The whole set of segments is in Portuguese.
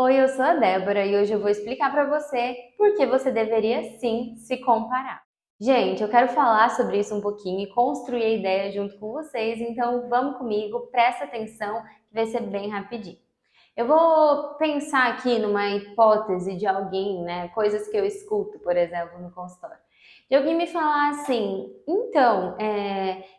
Oi, eu sou a Débora e hoje eu vou explicar para você por que você deveria sim se comparar. Gente, eu quero falar sobre isso um pouquinho e construir a ideia junto com vocês, então vamos comigo, presta atenção que vai ser bem rapidinho. Eu vou pensar aqui numa hipótese de alguém, né? Coisas que eu escuto, por exemplo, no consultório. De alguém me falar assim, então,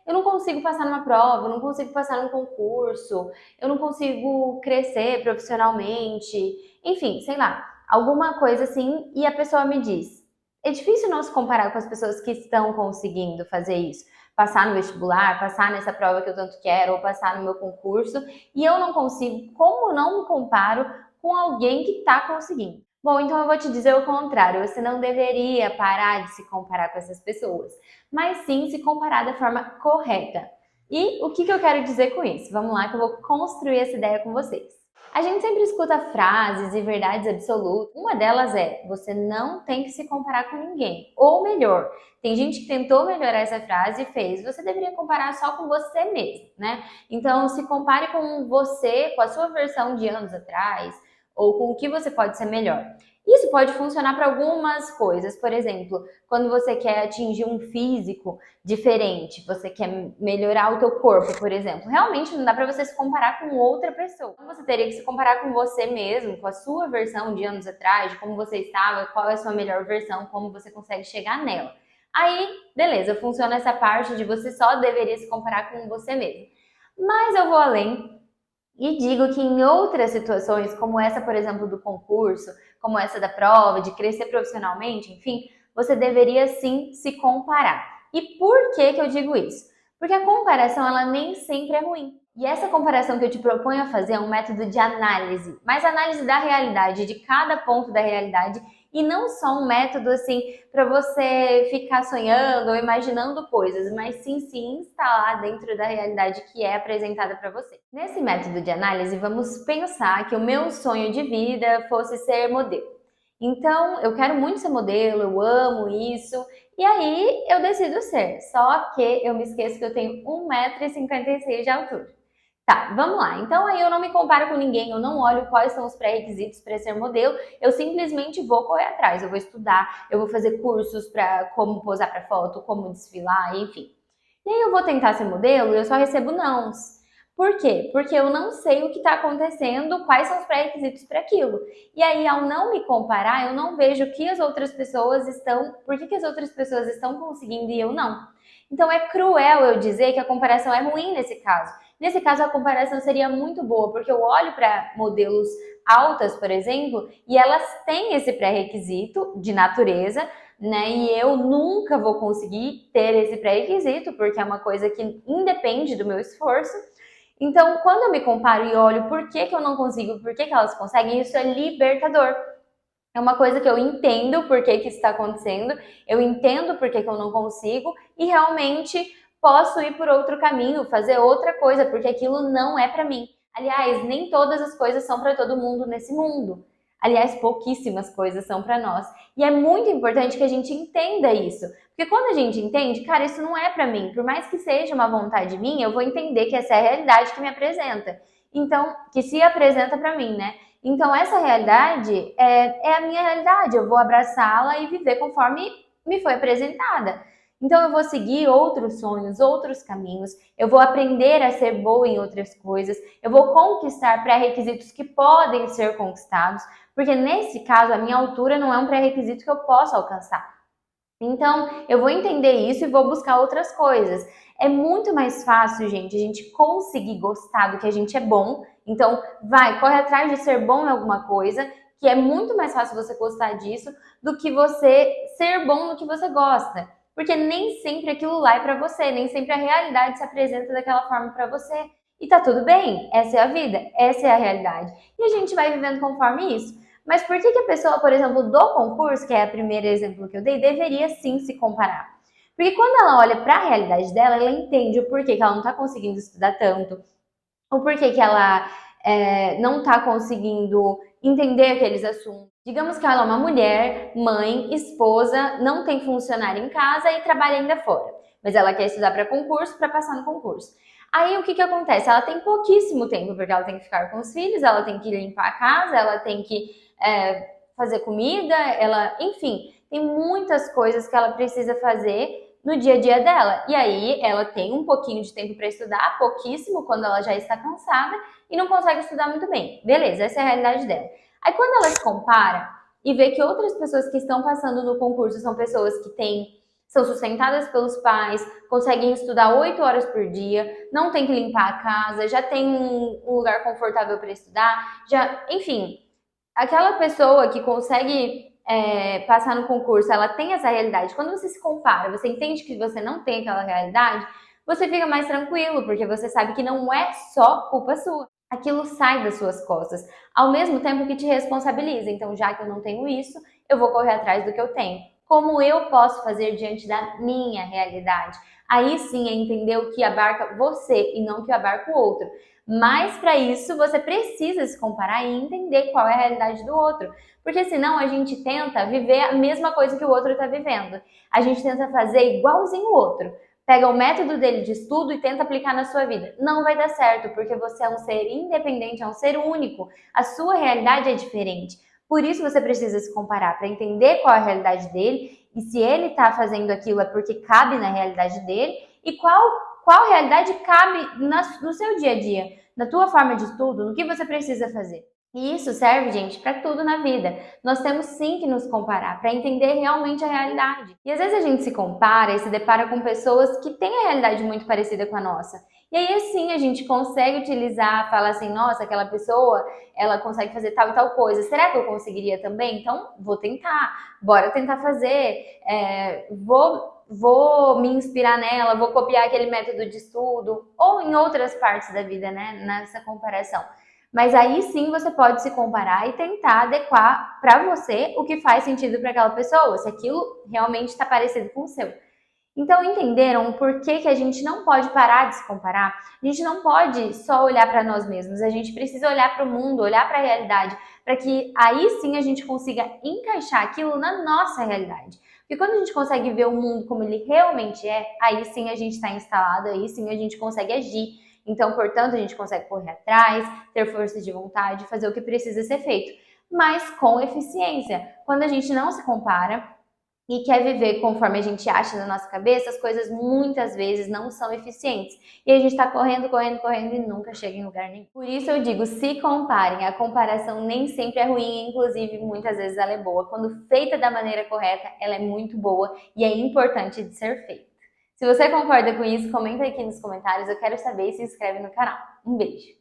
eu não consigo passar numa prova, eu não consigo passar num concurso, eu não consigo crescer profissionalmente, enfim, sei lá, alguma coisa assim, e a pessoa me diz, é difícil não se comparar com as pessoas que estão conseguindo fazer isso, passar no vestibular, passar nessa prova que eu tanto quero, ou passar no meu concurso, e eu não consigo, como não me comparo com alguém que está conseguindo? Bom, então eu vou te dizer o contrário, você não deveria parar de se comparar com essas pessoas, mas sim se comparar da forma correta. E o que eu quero dizer com isso? Vamos lá que eu vou construir essa ideia com vocês. A gente sempre escuta frases e verdades absolutas. Uma delas é: você não tem que se comparar com ninguém. Ou melhor, tem gente que tentou melhorar essa frase e fez: você deveria comparar só com você mesmo, né? Então, se compare com você, com a sua versão de anos atrás, ou com o que você pode ser melhor. Isso pode funcionar para algumas coisas. Por exemplo, quando você quer atingir um físico diferente, você quer melhorar o teu corpo, por exemplo, realmente não dá para você se comparar com outra pessoa. Então, você teria que se comparar com você mesmo, com a sua versão de anos atrás, de como você estava, qual é a sua melhor versão, como você consegue chegar nela. Aí, beleza, funciona essa parte de você só deveria se comparar com você mesmo. Mas eu vou além e digo que em outras situações, como essa, por exemplo, do concurso, como essa da prova, de crescer profissionalmente, enfim, você deveria sim se comparar. E por que eu digo isso? Porque a comparação, ela nem sempre é ruim. E essa comparação que eu te proponho a fazer é um método de análise, mas análise da realidade, de cada ponto da realidade, e não só um método assim para você ficar sonhando ou imaginando coisas, mas sim se instalar dentro da realidade que é apresentada para você. Nesse método de análise, vamos pensar que o meu sonho de vida fosse ser modelo. Então, eu quero muito ser modelo, eu amo isso, e aí eu decido ser. Só que eu me esqueço que eu tenho 1,56 m de altura. Tá, vamos lá. Então aí eu não me comparo com ninguém, eu não olho quais são os pré-requisitos para ser modelo, eu simplesmente vou correr atrás, eu vou estudar, eu vou fazer cursos para como posar para foto, como desfilar, enfim. E aí eu vou tentar ser modelo e eu só recebo nãos. Por quê? Porque eu não sei o que está acontecendo, quais são os pré-requisitos para aquilo. E aí, ao não me comparar, eu não vejo o que as outras pessoas estão, por que as outras pessoas estão conseguindo e eu não. Então é cruel eu dizer que a comparação é ruim nesse caso. Nesse caso, a comparação seria muito boa, porque eu olho para modelos altas, por exemplo, e elas têm esse pré-requisito de natureza, né? E eu nunca vou conseguir ter esse pré-requisito, porque é uma coisa que independe do meu esforço. Então, quando eu me comparo e olho por que eu não consigo, por que elas conseguem, isso é libertador. É uma coisa que eu entendo por que isso está acontecendo, eu entendo por que eu não consigo e realmente posso ir por outro caminho, fazer outra coisa, porque aquilo não é para mim. Aliás, nem todas as coisas são para todo mundo nesse mundo. Aliás, pouquíssimas coisas são para nós. E é muito importante que a gente entenda isso. Porque quando a gente entende, cara, isso não é para mim. Por mais que seja uma vontade minha, eu vou entender que essa é a realidade que me apresenta. Então, que se apresenta para mim, né? Então, essa realidade é a minha realidade. Eu vou abraçá-la e viver conforme me foi apresentada. Então, eu vou seguir outros sonhos, outros caminhos. Eu vou aprender a ser boa em outras coisas. Eu vou conquistar pré-requisitos que podem ser conquistados. Porque, nesse caso, a minha altura não é um pré-requisito que eu posso alcançar. Então, eu vou entender isso e vou buscar outras coisas. É muito mais fácil, gente, a gente conseguir gostar do que a gente é bom. Então, vai, corre atrás de ser bom em alguma coisa, que é muito mais fácil você gostar disso do que você ser bom no que você gosta. Porque nem sempre aquilo lá é pra você, nem sempre a realidade se apresenta daquela forma pra você. E tá tudo bem, essa é a vida, essa é a realidade. E a gente vai vivendo conforme isso. Mas por que a pessoa, por exemplo, do concurso, que é o primeiro exemplo que eu dei, deveria sim se comparar? Porque quando ela olha para a realidade dela, ela entende o porquê que ela não está conseguindo estudar tanto, o porquê que ela não está conseguindo entender aqueles assuntos. Digamos que ela é uma mulher, mãe, esposa, não tem funcionário em casa e trabalha ainda fora. Mas ela quer estudar para concurso para passar no concurso. Aí o que que acontece? Ela tem pouquíssimo tempo, porque ela tem que ficar com os filhos, ela tem que limpar a casa, ela tem que fazer comida, enfim, tem muitas coisas que ela precisa fazer no dia a dia dela. E aí ela tem um pouquinho de tempo para estudar, pouquíssimo quando ela já está cansada e não consegue estudar muito bem. Beleza, essa é a realidade dela. Aí quando ela se compara e vê que outras pessoas que estão passando no concurso são pessoas que são sustentadas pelos pais, conseguem estudar 8 horas por dia, não tem que limpar a casa, já tem um lugar confortável para estudar, enfim, aquela pessoa que consegue passar no concurso, ela tem essa realidade. Quando você se compara, você entende que você não tem aquela realidade, você fica mais tranquilo, porque você sabe que não é só culpa sua. Aquilo sai das suas costas, ao mesmo tempo que te responsabiliza. Então, já que eu não tenho isso, eu vou correr atrás do que eu tenho. Como eu posso fazer diante da minha realidade? Aí sim é entender o que abarca você e não o que abarca o outro. Mas para isso você precisa se comparar e entender qual é a realidade do outro. Porque senão a gente tenta viver a mesma coisa que o outro está vivendo. A gente tenta fazer igualzinho o outro. Pega o método dele de estudo e tenta aplicar na sua vida. Não vai dar certo, porque você é um ser independente, é um ser único. A sua realidade é diferente. Por isso você precisa se comparar, para entender qual é a realidade dele e se ele está fazendo aquilo é porque cabe na realidade dele e qual realidade cabe no seu dia a dia, na tua forma de estudo, no que você precisa fazer. E isso serve, gente, para tudo na vida. Nós temos sim que nos comparar para entender realmente a realidade. E às vezes a gente se compara e se depara com pessoas que têm a realidade muito parecida com a nossa. E aí assim a gente consegue utilizar, falar assim, nossa, aquela pessoa, ela consegue fazer tal e tal coisa. Será que eu conseguiria também? Então vou tentar, bora tentar fazer. Vou me inspirar nela, vou copiar aquele método de estudo, ou em outras partes da vida, né, nessa comparação. Mas aí sim você pode se comparar e tentar adequar para você o que faz sentido para aquela pessoa, se aquilo realmente está parecido com o seu. Então, entenderam por que a gente não pode parar de se comparar? A gente não pode só olhar para nós mesmos, a gente precisa olhar para o mundo, olhar para a realidade, para que aí sim a gente consiga encaixar aquilo na nossa realidade. Porque quando a gente consegue ver o mundo como ele realmente é, aí sim a gente está instalado, aí sim a gente consegue agir. Então, portanto, a gente consegue correr atrás, ter força de vontade, fazer o que precisa ser feito, mas com eficiência. Quando a gente não se compara, e quer viver conforme a gente acha na nossa cabeça, as coisas muitas vezes não são eficientes. E a gente está correndo, correndo, correndo e nunca chega em lugar nenhum. Por isso eu digo, se comparem. A comparação nem sempre é ruim, inclusive muitas vezes ela é boa. Quando feita da maneira correta, ela é muito boa e é importante de ser feita. Se você concorda com isso, comenta aqui nos comentários. Eu quero saber e se inscreve no canal. Um beijo!